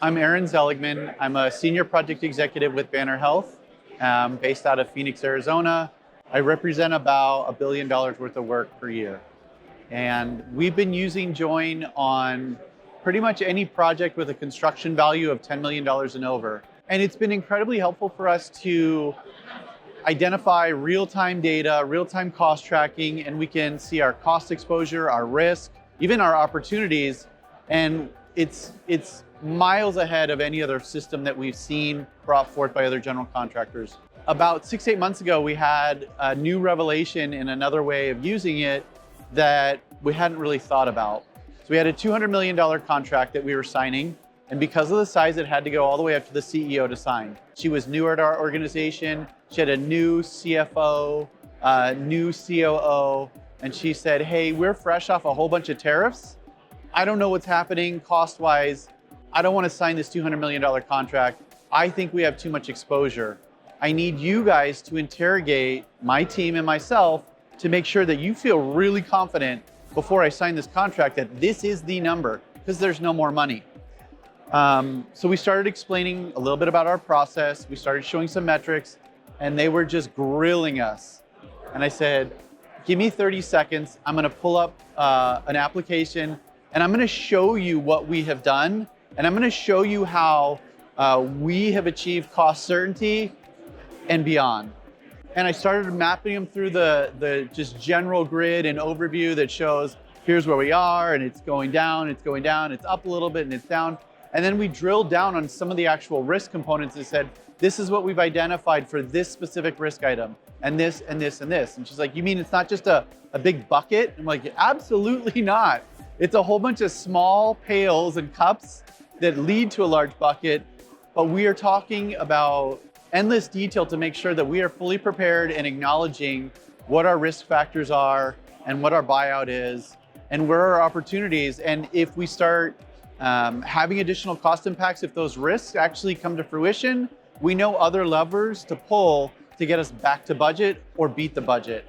I'm Aaron Zeligman. I'm a senior project executive with Banner Health, based out of Phoenix, Arizona. I represent about $1 billion worth of work per year. And we've been using Join on pretty much any project with a construction value of $10 million and over. And it's been incredibly helpful for us to identify real-time data, real-time cost tracking, and we can see our cost exposure, our risk, even our opportunities. And it's miles ahead of any other system that we've seen brought forth by other general contractors. About 6-8 months ago, we had a new revelation in another way of using it that we hadn't really thought about. So we had a $200 million contract that we were signing, and because of the size, it had to go all the way up to the CEO to sign. She was newer at our organization. She had a new CFO, new COO, and she said, hey, we're fresh off a whole bunch of tariffs. I don't know what's happening cost-wise. I don't want to sign this $200 million contract. I think we have too much exposure. I need you guys to interrogate my team and myself to make sure that you feel really confident before I sign this contract that this is the number, because there's no more money. So we started explaining a little bit about our process. We started showing some metrics, and they were just grilling us. And I said, give me 30 seconds. I'm gonna pull up an application, and I'm gonna show you what we have done, and I'm gonna show you how we have achieved cost certainty and beyond. And I started mapping them through the just general grid and overview that shows here's where we are, and it's going down, it's up a little bit, and it's down. And then we drilled down on some of the actual risk components and said, this is what we've identified for this specific risk item, and this, and this, and this. And she's like, you mean it's not just a big bucket? I'm like, absolutely not. It's a whole bunch of small pails and cups that lead to a large bucket, but we are talking about endless detail to make sure that we are fully prepared and acknowledging what our risk factors are and what our buyout is and where our opportunities. And if we start having additional cost impacts, if those risks actually come to fruition, we know other levers to pull to get us back to budget or beat the budget.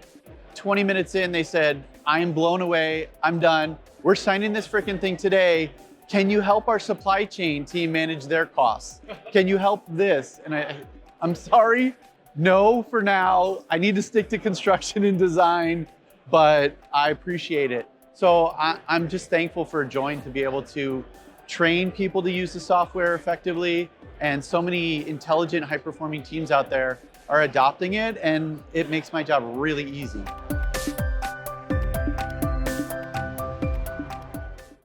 20 minutes in, they said, I am blown away, I'm done. We're signing this freaking thing today. Can you help our supply chain team manage their costs? Can you help this? And I'm sorry, no for now. I need to stick to construction and design, but I appreciate it. So I'm just thankful for Join to be able to train people to use the software effectively. And so many intelligent, high-performing teams out there are adopting it, and it makes my job really easy.